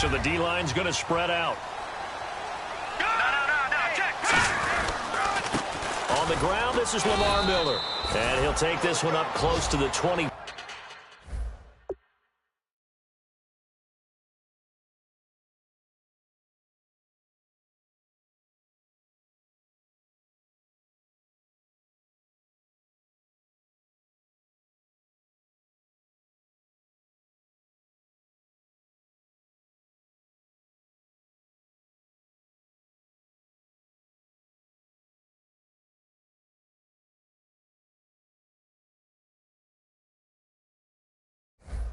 So the D-line's going to spread out. On the ground, this is Lamar Miller. And he'll take this one up close to the 20.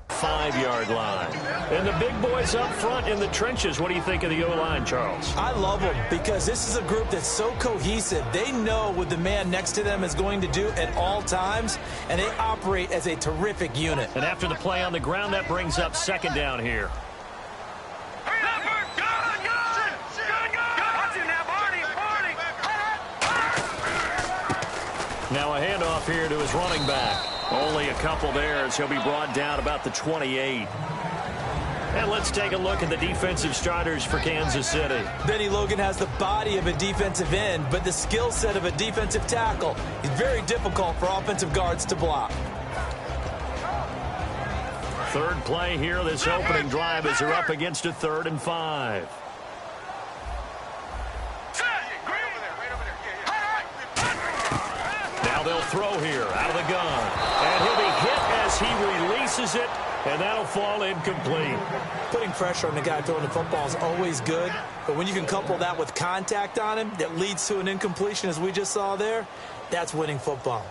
Five-yard line. And the big boys up front in the trenches. What do you think of the O-line, Charles? I love them because this is a group that's so cohesive. They know what the man next to them is going to do at all times, and they operate as a terrific unit. And after the play on the ground, that brings up second down here. Now a handoff here to his running back. Only a couple there as he'll be brought down about the 28. And let's take a look at the defensive starters for Kansas City. Benny Logan has the body of a defensive end, but the skill set of a defensive tackle. He's very difficult for offensive guards to block. Third play here, this opening drive as they're up against a 3rd and 5. Now they'll throw here out of the gun. And he'll be hit as he releases it, and that'll fall incomplete. Putting pressure on the guy throwing the football is always good, but when you can couple that with contact on him that leads to an incompletion as we just saw there, that's winning football.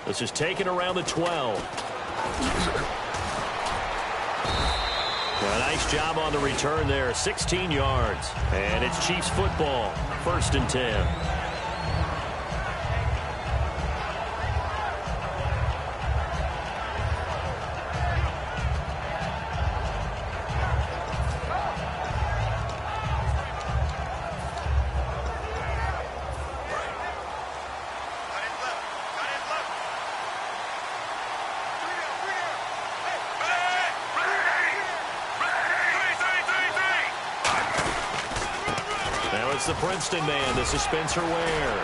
This is taken around the 12. A nice job on the return there, 16 yards. And it's Chiefs football, 1st and 10. It's the Princeton man. This is Spencer Ware.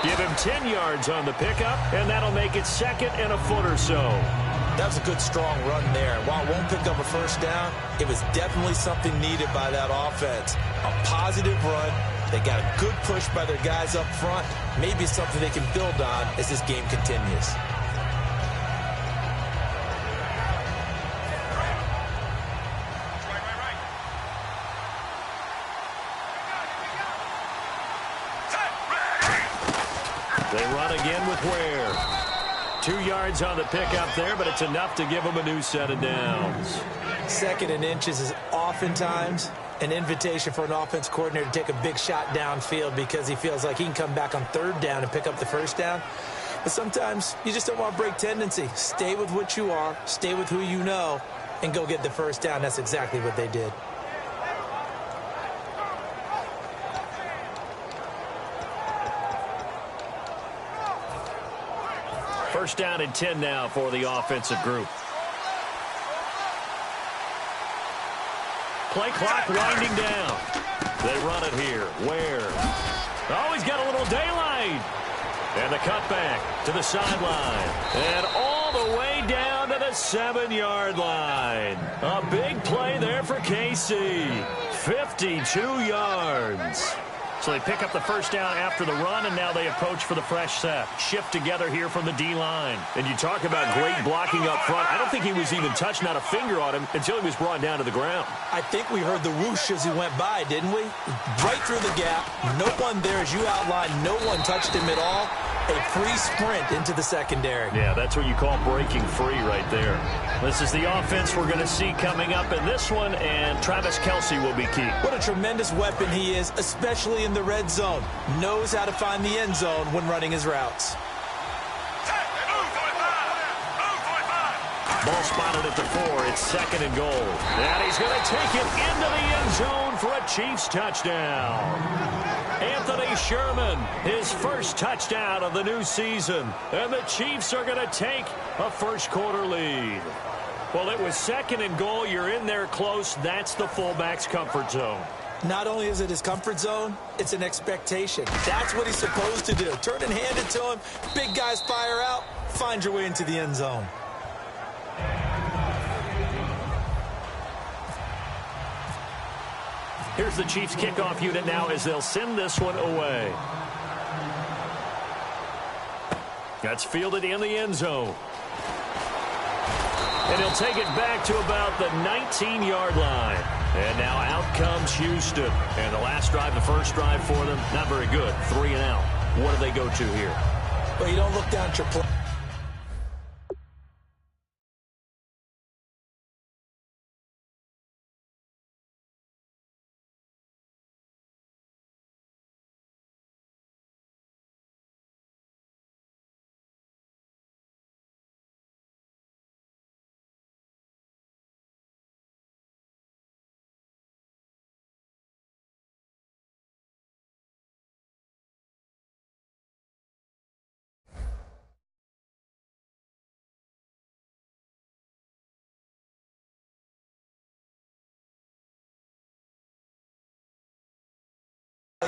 Give him 10 yards on the pickup, and that'll make it 2nd and a foot or so. That was a good, strong run there. While it won't pick up a first down, it was definitely something needed by that offense. A positive run. They got a good push by their guys up front. Maybe something they can build on as this game continues. They run again with Ware. 2 yards on the pickup there, but it's enough to give them a new set of downs. 2nd and inches is oftentimes an invitation for an offense coordinator to take a big shot downfield because he feels like he can come back on 3rd down and pick up the first down. But sometimes you just don't want to break tendency. Stay with what you are, stay with who you know, and go get the first down. That's exactly what they did. First down and 10 now for the offensive group. Play clock winding down. They run it here. Ware. Oh, he's got a little daylight. And the cutback to the sideline. And all the way down to the 7-yard line. A big play there for KC. 52 yards. So they pick up the first down after the run, and now they approach for the fresh set. Shift together here from the D-line. And you talk about great blocking up front. I don't think he was even touched, not a finger on him, until he was brought down to the ground. I think we heard the whoosh as he went by, didn't we? Right through the gap. No one there, as you outlined. No one touched him at all. A free sprint into the secondary. Yeah, that's what you call breaking free right there. This is the offense we're going to see coming up in this one, and Travis Kelce will be key. What a tremendous weapon he is, especially in the red zone. Knows how to find the end zone when running his routes. Ball spotted at the 4. It's 2nd and goal. And he's going to take it into the end zone for a Chiefs touchdown. Anthony Sherman, his first touchdown of the new season. And the Chiefs are going to take a first-quarter lead. Well, it was 2nd and goal. You're in there close. That's the fullback's comfort zone. Not only is it his comfort zone, it's an expectation. That's what he's supposed to do. Turn and hand it to him. Big guys fire out. Find your way into the end zone. Here's the Chiefs kickoff unit now as they'll send this one away. That's fielded in the end zone. And he'll take it back to about the 19-yard line. And now out comes Houston. And the last drive, the first drive for them, not very good. 3 and out. What do they go to here? Well, you don't look down at your play.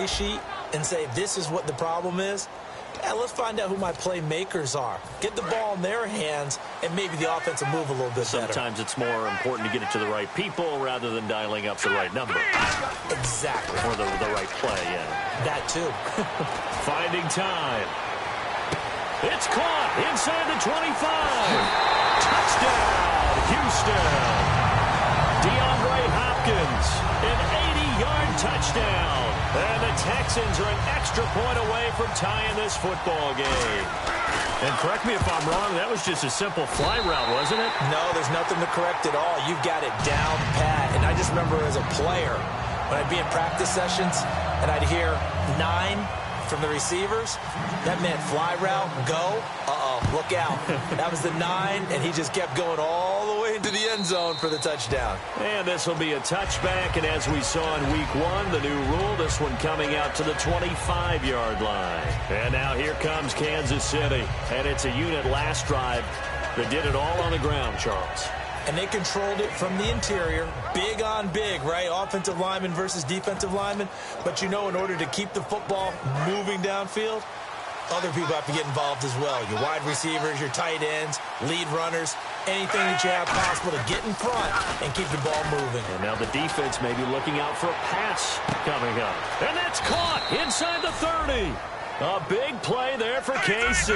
Sheet and say this is what the problem is. Let's find out who my playmakers are. Get the ball in their hands, and maybe the offense will move a little bit better. Sometimes it's more important to get it to the right people rather than dialing up the right number. Exactly. Or the right play, yeah. That too. Finding time. It's caught inside the 25. Touchdown, Houston. DeAndre Hopkins, an 80-yard touchdown. And the Texans are an extra point away from tying this football game. And correct me if I'm wrong, that was just a simple fly route, wasn't it? No, there's nothing to correct at all. You've got it down pat. And I just remember as a player, when I'd be in practice sessions and I'd hear 9 from the receivers, that meant fly route, go, look out. That was the 9, and he just kept going all the way into the end zone for the touchdown. And this will be a touchback, and as we saw in week 1, the new rule, this one coming out to the 25-yard line. And now here comes Kansas City, and it's a unit last drive that did it all on the ground, Charles. And they controlled it from the interior, big on big, right? Offensive lineman versus defensive lineman. But you know, in order to keep the football moving downfield, other people have to get involved as well. Your wide receivers, your tight ends, lead runners, anything that you have possible to get in front and keep the ball moving. And now the defense may be looking out for a pass coming up. And that's caught inside the 30. A big play there for KC.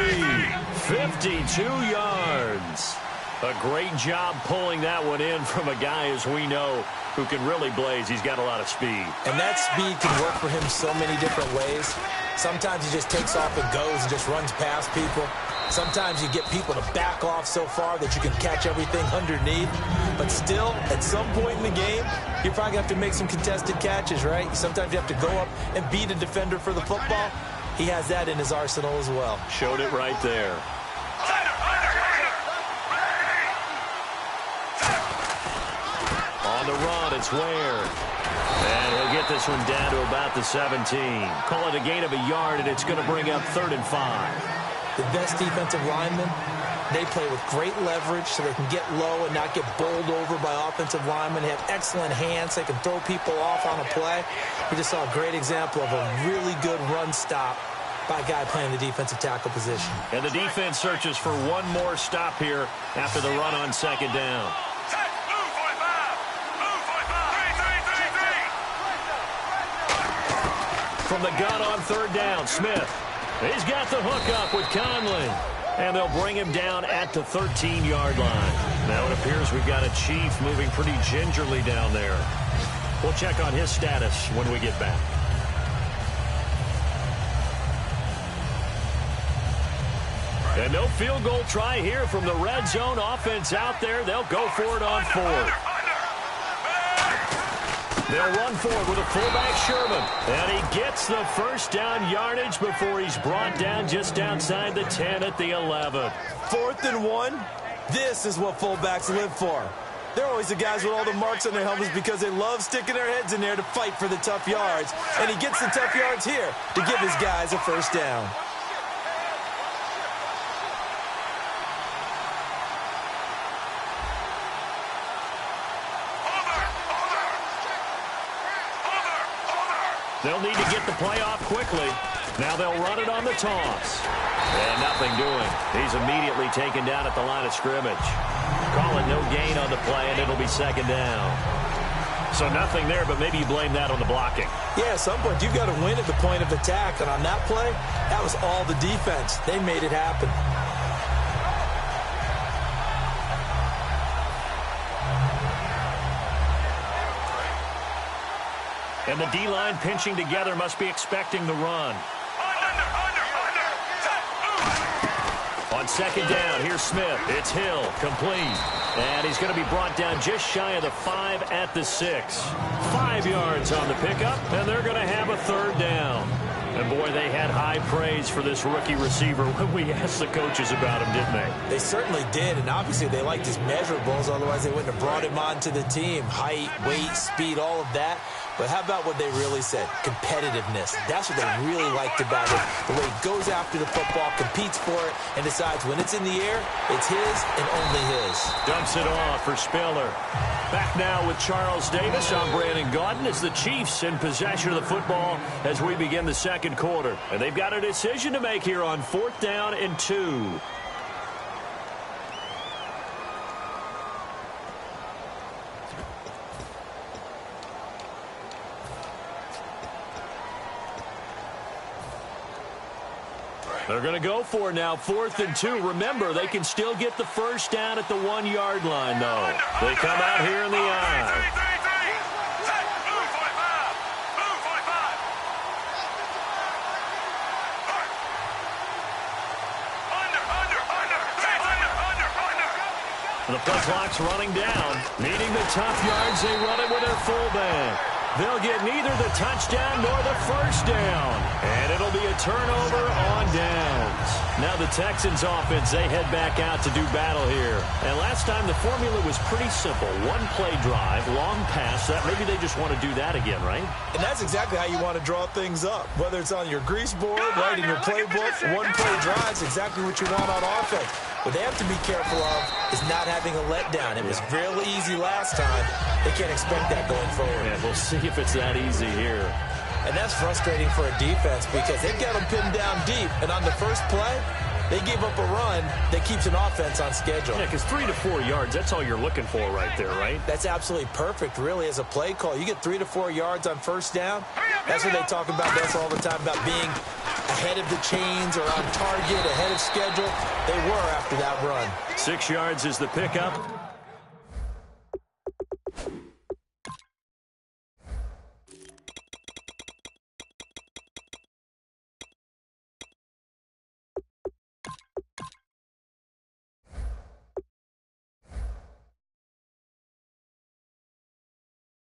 52 yards. A great job pulling that one in from a guy, as we know, who can really blaze. He's got a lot of speed. And that speed can work for him so many different ways. Sometimes he just takes off and goes and just runs past people. Sometimes you get people to back off so far that you can catch everything underneath. But still, at some point in the game, you're probably going to have to make some contested catches, right? Sometimes you have to go up and beat a defender for the football. He has that in his arsenal as well. Showed it right there. On the run, it's Ware. And he'll get this one down to about the 17. Call it a gain of a yard, and it's going to bring up 3rd and 5. The best defensive linemen, they play with great leverage so they can get low and not get bowled over by offensive linemen. They have excellent hands. They can throw people off on a play. We just saw a great example of a really good run stop by a guy playing the defensive tackle position. And the defense searches for one more stop here after the run on 2nd down. From the gun on 3rd down, Smith. He's got the hook up with Conley. And they'll bring him down at the 13-yard line. Now it appears we've got a Chief moving pretty gingerly down there. We'll check on his status when we get back. And no field goal try here from the red zone offense out there. They'll go for it on 4th. They'll run forward with a fullback, Sherman. And he gets the first down yardage before he's brought down just outside the 10 at the 11. 4th and 1. This is what fullbacks live for. They're always the guys with all the marks on their helmets because they love sticking their heads in there to fight for the tough yards. And he gets the tough yards here to give his guys a first down. They'll need to get the play off quickly. Now they'll run it on the toss. And nothing doing. He's immediately taken down at the line of scrimmage. Call it no gain on the play, and it'll be second down. So nothing there, but maybe you blame that on the blocking. Yeah, at some point you've got to win at the point of attack. And on that play, that was all the defense. They made it happen. And the D-line pinching together must be expecting the run. On second down, here's Smith. It's Hill, complete. And he's going to be brought down just shy of the 5 at the 6. 5 yards on the pickup, and they're going to have a third down. And, boy, they had high praise for this rookie receiver when we asked the coaches about him, didn't they? They certainly did, and obviously they liked his measurables. Otherwise, they wouldn't have brought him onto the team. Height, weight, speed, all of that. But how about what they really said? Competitiveness. That's what they really liked about it. The way he goes after the football, competes for it, and decides when it's in the air, it's his and only his. Dumps it off for Spiller. Back now with Charles Davis. I'm Brandon Gaudin as the Chiefs in possession of the football as we begin the second quarter. And they've got a decision to make here on 4th down and 2. They're going to go for it now, 4th and 2. Remember, they can still get the first down at the 1-yard line, though. They come out here in the eye. The play clock's running down. Needing the tough yards, they run it with their fullback. They'll get neither the touchdown nor the first down. And it'll be a turnover on downs. Now the Texans offense, they head back out to do battle here. And last time the formula was pretty simple. One play drive, long pass. That maybe they just want to do that again, right? And that's exactly how you want to draw things up. Whether it's on your grease board, right in your playbook, one play drive's exactly what you want on offense. What they have to be careful of is not having a letdown. It was real easy last time. They can't expect that going forward. Yeah, we'll see if it's that easy here. And that's frustrating for a defense because they've got them pinned down deep. And on the first play, they give up a run that keeps an offense on schedule. Yeah, because 3 to 4 yards, that's all you're looking for right there, right? That's absolutely perfect, really, as a play call. You get 3 to 4 yards on first down. That's what they talk about this all the time, about being ahead of the chains or on target, ahead of schedule. They were after that run. 6 yards is the pickup.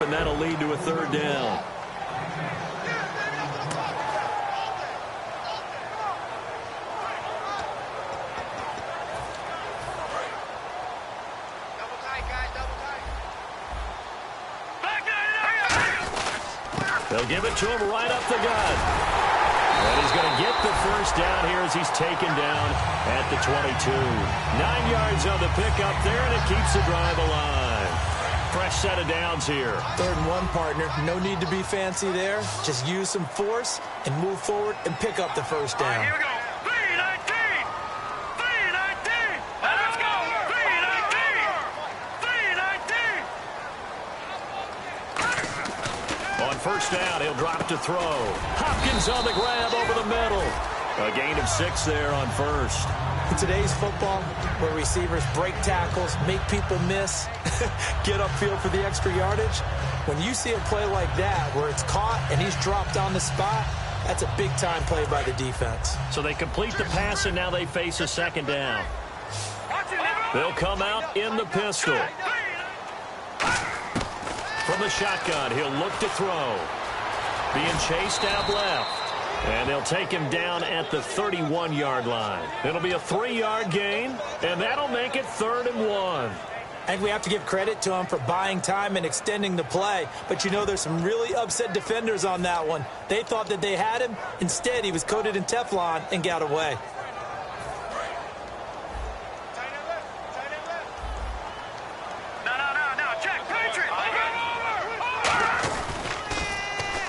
And that'll lead to a third down. They'll give it to him right up the gut. And he's going to get the first down here as he's taken down at the 22. 9 yards on the pickup there, and it keeps the drive alive. Fresh set of downs here. 3rd and 1, partner. No need to be fancy there. Just use some force and move forward and pick up the first down. Here we go. 3-19. 3-19. Let's go. 3-19. 3-19. On first down, he'll drop to throw. Hopkins on the grab over the middle. A gain of 6 there on first. In today's football, where receivers break tackles, make people miss, get upfield for the extra yardage, when you see a play like that where it's caught and he's dropped on the spot, that's a big-time play by the defense. So they complete the pass, and now they face a second down. They'll come out in the pistol. From the shotgun, he'll look to throw. Being chased out left. And they'll take him down at the 31-yard line. It'll be a 3-yard gain, and that'll make it 3rd and 1. I think we have to give credit to him for buying time and extending the play. But, you know, there's some really upset defenders on that one. They thought that they had him. Instead, he was coated in Teflon and got away.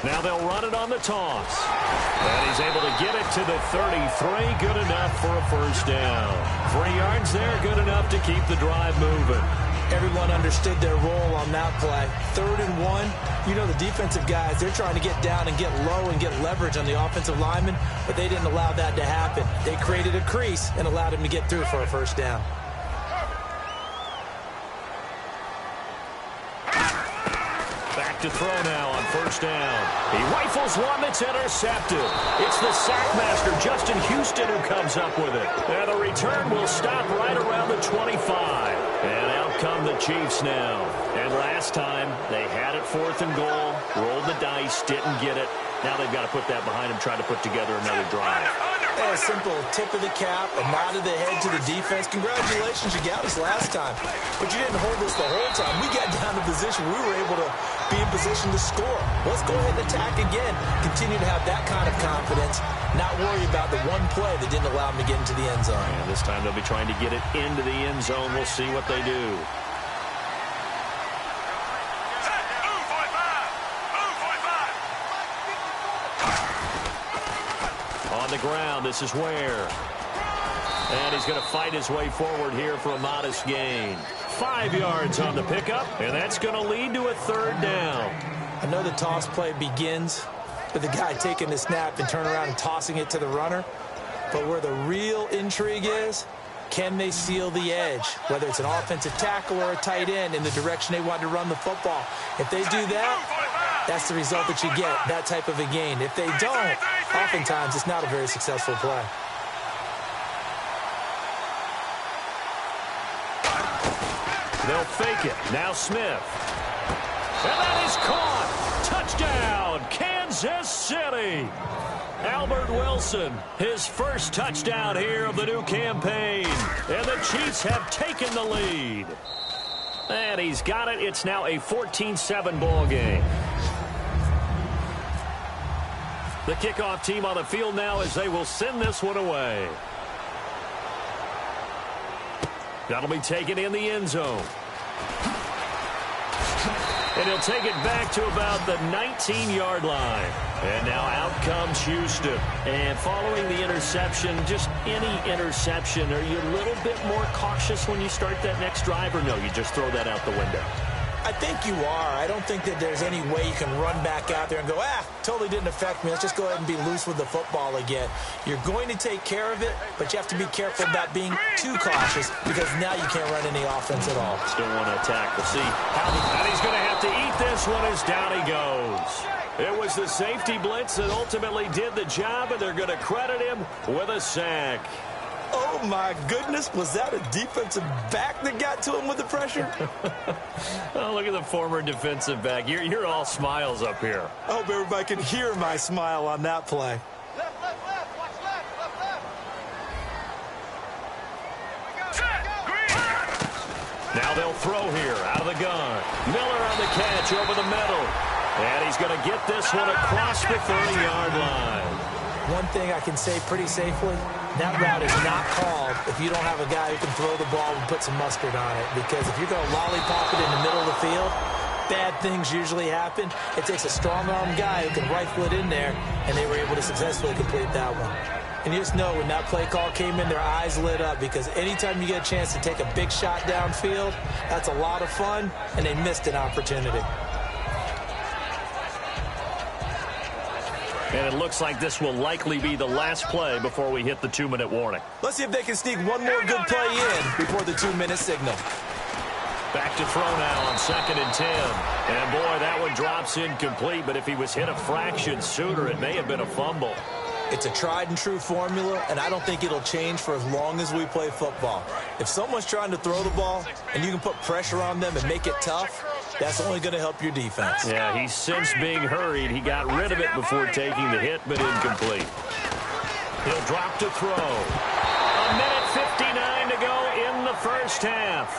Now they'll run it on the toss. And he's able to get it to the 33. Good enough for a first down. 3 yards there, good enough to keep the drive moving. Everyone understood their role on that play. 3rd and 1. You know, the defensive guys, they're trying to get down and get low and get leverage on the offensive lineman, but they didn't allow that to happen. They created a crease and allowed him to get through for a first down. Back to throw now on first down. He rifles one that's intercepted. It's the sackmaster, Justin Houston, who comes up with it. And the return will stop right around the 25. And out come the Chiefs now. And last time, they had it 4th and goal, rolled the dice, didn't get it. Now they've got to put that behind them, try to put together another drive. A simple tip of the cap, a nod of the head to the defense. Congratulations, you got us last time. But you didn't hold us the whole time. We got down to position. We were able to be in position to score. Let's go ahead and attack again. Continue to have that kind of confidence. Not worry about the one play that didn't allow them to get into the end zone. And this time they'll be trying to get it into the end zone. We'll see what they do. On the ground, this is Ware. And he's going to fight his way forward here for a modest gain. 5 yards on the pickup, and that's going to lead to a 3rd down. I know the toss play begins with the guy taking the snap and turning around and tossing it to the runner. But where the real intrigue is, can they seal the edge? Whether it's an offensive tackle or a tight end in the direction they want to run the football. If they do that, that's the result that you get, that type of a gain. If they don't, oftentimes it's not a very successful play. They'll fake it. Now Smith. And that is caught. Touchdown, Kansas City. Albert Wilson, his first touchdown here of the new campaign. And the Chiefs have taken the lead. And he's got it. It's now a 14-7 ball game. The kickoff team on the field now as they will send this one away. That'll be taken in the end zone. And he'll take it back to about the 19-yard line. And now out comes Houston. And following the interception, just any interception, are you a little bit more cautious when you start that next drive, or no, you just throw that out the window? I think you are. I don't think that there's any way you can run back out there and go, totally didn't affect me. Let's just go ahead and be loose with the football again. You're going to take care of it, but you have to be careful about being too cautious because now you can't run any offense at all. Still want to attack. We'll see. And he's going to have to eat this one as down he goes. It was the safety blitz that ultimately did the job, and they're going to credit him with a sack. Oh, my goodness. Was that a defensive back that got to him with the pressure? Oh, look at the former defensive back. You're all smiles up here. I hope everybody can hear my smile on that play. Left, watch left. Now they'll throw here out of the gun. Miller on the catch over the middle. And he's going to get this one across the 30-yard line. One thing I can say pretty safely, that route is not called if you don't have a guy who can throw the ball and put some mustard on it. Because if you're going to lollipop it in the middle of the field, bad things usually happen. It takes a strong-arm guy who can rifle it in there, and they were able to successfully complete that one. And you just know when that play call came in, their eyes lit up because anytime you get a chance to take a big shot downfield, that's a lot of fun, and they missed an opportunity. And it looks like this will likely be the last play before we hit the 2-minute warning. Let's see if they can sneak one more good play in before the 2-minute signal. Back to throw now on 2nd and 10. And boy, that one drops incomplete, but if he was hit a fraction sooner, it may have been a fumble. It's a tried and true formula, and I don't think it'll change for as long as we play football. If someone's trying to throw the ball and you can put pressure on them and make it tough, that's only going to help your defense. Yeah, he's since being hurried. He got rid of it before taking the hit, but incomplete. He'll drop to throw. 1:59 to go in the first half.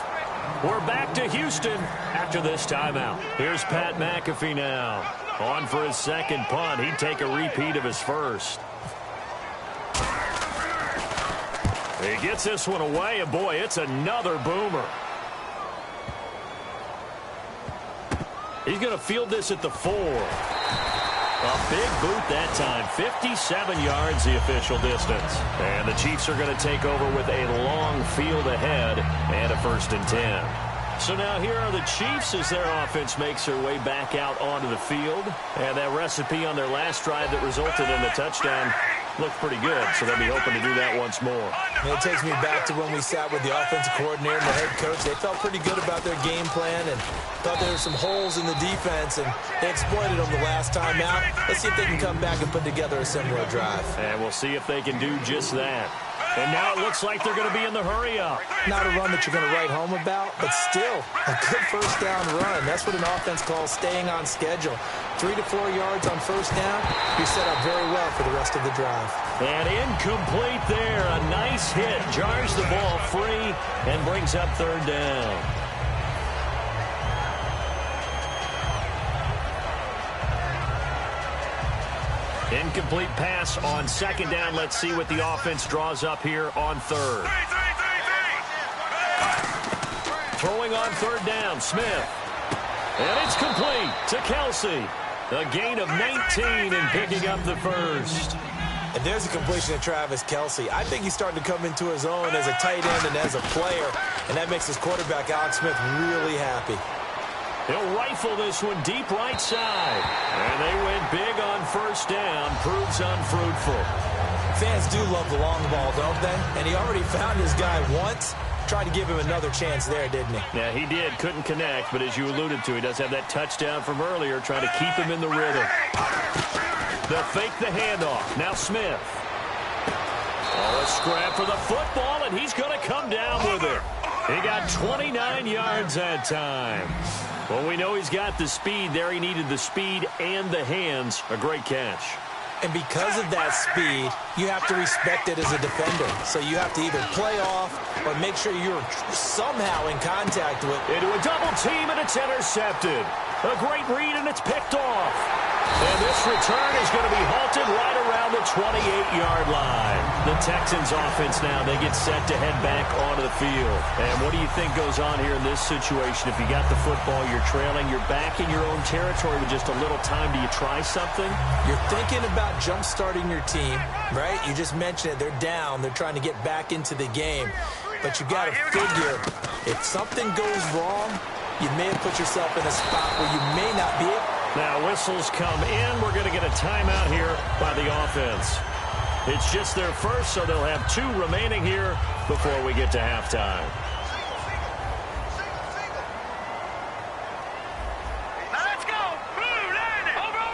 We're back to Houston after this timeout. Here's Pat McAfee now. On for his second punt. He'd take a repeat of his first. He gets this one away, and boy, it's another boomer. He's going to field this at the 4. A big boot that time. 57 yards, the official distance. And the Chiefs are going to take over with a long field ahead and a 1st and 10. So now here are the Chiefs as their offense makes their way back out onto the field. And that recipe on their last drive that resulted in the touchdown looked pretty good, so they'll be hoping to do that once more. And it takes me back to when we sat with the offensive coordinator and the head coach. They felt pretty good about their game plan and thought there were some holes in the defense, and they exploited them the last time out. Let's see if they can come back and put together a similar drive. And we'll see if they can do just that. And now it looks like they're going to be in the hurry-up. Not a run that you're going to write home about, but still a good first down run. That's what an offense calls staying on schedule. 3 to 4 yards on first down. You're set up very well for the rest of the drive. And incomplete there. A nice hit. Jars the ball free and brings up 3rd down. Incomplete pass on 2nd down. Let's see what the offense draws up here on 3rd. Throwing on 3rd down, Smith. And it's complete to Kelsey. A gain of 19 and picking up the first. And there's a completion to Travis Kelsey. I think he's starting to come into his own as a tight end and as a player, and that makes his quarterback, Alex Smith, really happy. He'll rifle this one deep right side. And they went big on 1st down. Proves unfruitful. Fans do love the long ball, don't they? And he already found his guy once. Tried to give him another chance there, didn't he? Yeah, he did. Couldn't connect, but as you alluded to, he does have that touchdown from earlier, trying to keep him in the rhythm. They'll fake the handoff. Now Smith. Oh, a scrap for the football, and he's going to come down with it. He got 29 yards that time. Well, we know he's got the speed there. He needed the speed and the hands. A great catch. And because of that speed, you have to respect it as a defender. So you have to either play off or make sure you're somehow in contact with it. Into a double team, and it's intercepted. A great read, and it's picked off. And this return is going to be halted right around the 28-yard line. The Texans offense now, they get set to head back onto the field. And what do you think goes on here in this situation? If you got the football, you're trailing, you're back in your own territory with just a little time. Do you try something? You're thinking about jump-starting your team, right? You just mentioned it. They're down. They're trying to get back into the game. But you got to figure, if something goes wrong, you may have put yourself in a spot where you may not be able. Now whistles come in. We're going to get a timeout here by the offense. It's just their first, so they'll have 2 remaining here before we get to halftime. Let's go. Blue, land it. Over.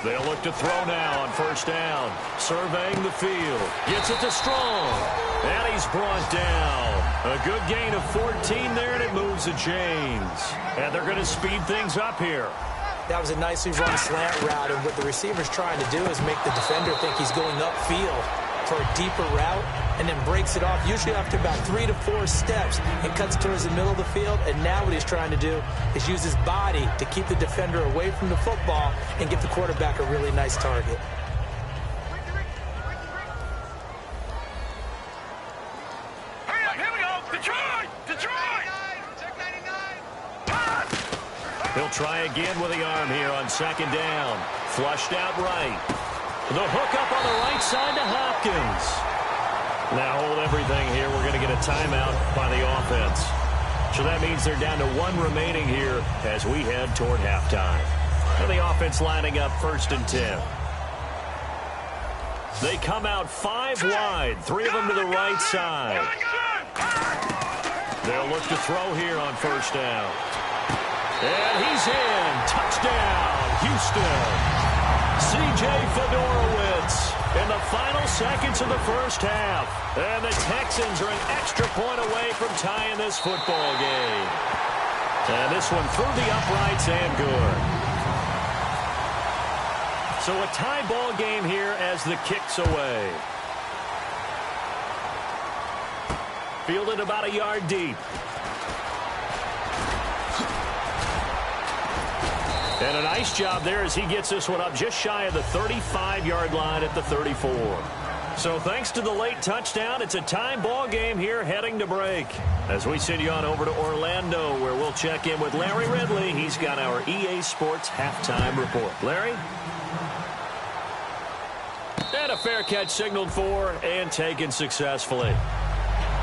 They'll look to throw now on 1st down. Surveying the field. Gets it to Strong. And he's brought down. A good gain of 14 there, and it moves the chains. And they're going to speed things up here. That was a nicely run slant route, and what the receiver's trying to do is make the defender think he's going upfield for a deeper route, and then breaks it off, usually after about 3 to 4 steps, and cuts towards the middle of the field. And now what he's trying to do is use his body to keep the defender away from the football and give the quarterback a really nice target. He'll try again with the arm here on 2nd down. Flushed out right. The hook up on the right side to Hopkins. Now hold everything here. We're going to get a timeout by the offense. So that means they're down to 1 remaining here as we head toward halftime. And the offense lining up 1st and 10. They come out 5 wide. 3 of them to the right side. They'll look to throw here on 1st down. And he's in. Touchdown, Houston. C.J. Fedorowicz in the final seconds of the first half. And the Texans are an extra point away from tying this football game. And this one through the uprights and good. So a tie ball game here as the kick's away. Fielded about a yard deep. And a nice job there as he gets this one up just shy of the 35-yard line at the 34. So thanks to the late touchdown, it's a time ball game here heading to break. As we send you on over to Orlando, where we'll check in with Larry Ridley. He's got our EA Sports halftime report. Larry? And a fair catch signaled for and taken successfully.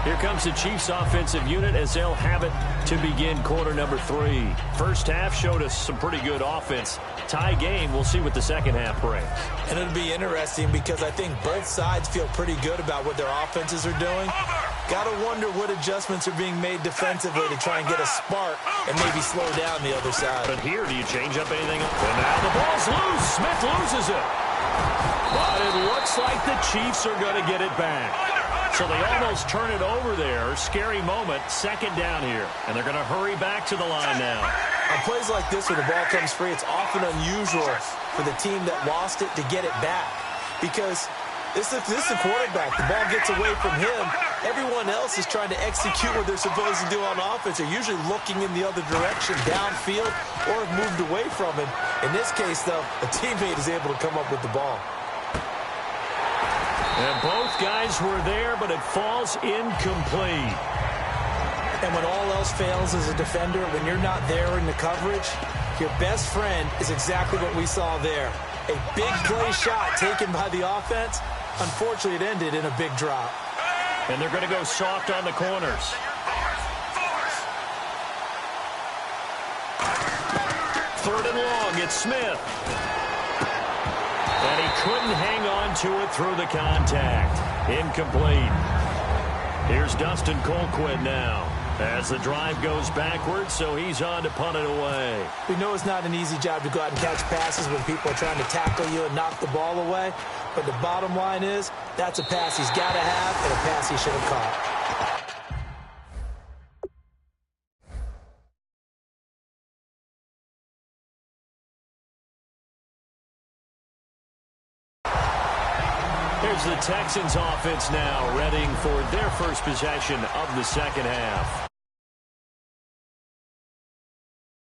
Here comes the Chiefs offensive unit as they'll have it to begin quarter number 3. First half showed us some pretty good offense. Tie game, we'll see what the second half brings. And it'll be interesting because I think both sides feel pretty good about what their offenses are doing. Got to wonder what adjustments are being made defensively to try and get a spark and maybe slow down the other side. But here, do you change up anything? And now the ball's loose. Smith loses it. But it looks like the Chiefs are going to get it back. So they almost turn it over there. Scary moment. Second down here. And they're going to hurry back to the line now. On plays like this where the ball comes free, it's often unusual for the team that lost it to get it back. Because this is the quarterback. The ball gets away from him. Everyone else is trying to execute what they're supposed to do on offense. They're usually looking in the other direction, downfield, or have moved away from him. In this case, though, a teammate is able to come up with the ball. And both guys were there, but it falls incomplete. And when all else fails as a defender, when you're not there in the coverage, your best friend is exactly what we saw there. A big play shot taken by the offense. Unfortunately, it ended in a big drop. And they're going to go soft on the corners. Third and long, it's Smith. And he couldn't hang on to it through the contact. Incomplete. Here's Dustin Colquitt now as the drive goes backwards, so he's on to punt it away. We know it's not an easy job to go out and catch passes when people are trying to tackle you and knock the ball away. But the bottom line is, that's a pass he's got to have and a pass he should have caught. Here's the Texans offense now, readying for their first possession of the second half.